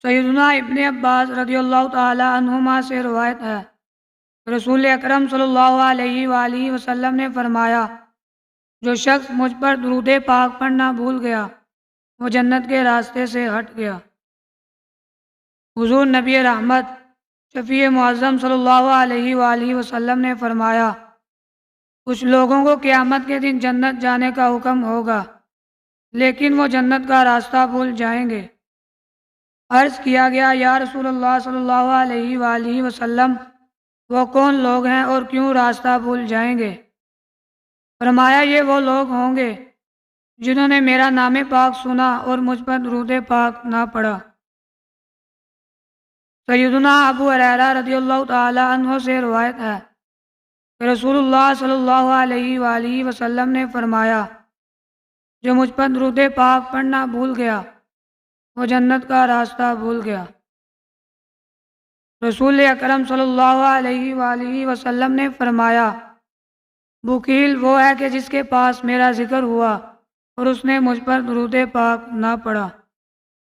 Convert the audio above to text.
سیدنا ابن عباس رضی اللہ تعالی عنہما سے روایت ہے، رسول اکرم صلی اللہ علیہ وآلہ وسلم نے فرمایا، جو شخص مجھ پر درود پاک پڑھنا بھول گیا وہ جنت کے راستے سے ہٹ گیا۔ حضور نبی رحمت شفیع معظم صلی اللہ علیہ وآلہ وسلم نے فرمایا، کچھ لوگوں کو قیامت کے دن جنت جانے کا حکم ہوگا لیکن وہ جنت کا راستہ بھول جائیں گے۔ عرض کیا گیا، یا رسول اللہ صلی اللہ علیہ وآلہ وسلم، وہ کون لوگ ہیں اور کیوں راستہ بھول جائیں گے؟ فرمایا، یہ وہ لوگ ہوں گے جنہوں نے میرا نام پاک سنا اور مجھ پر درود پاک نہ پڑھا۔ سیدنا ابو ہریرہ رضی اللہ تعالی عنہ سے روایت ہے کہ رسول اللہ صلی اللہ علیہ وآلہ وسلم نے فرمایا، جو مجھ پر درود پاک پڑھنا بھول گیا وہ جنت کا راستہ بھول گیا۔ رسول اکرم صلی اللہ علیہ وآلہ وسلم نے فرمایا، بخیل وہ ہے کہ جس کے پاس میرا ذکر ہوا اور اس نے مجھ پر درود پاک نہ پڑھا۔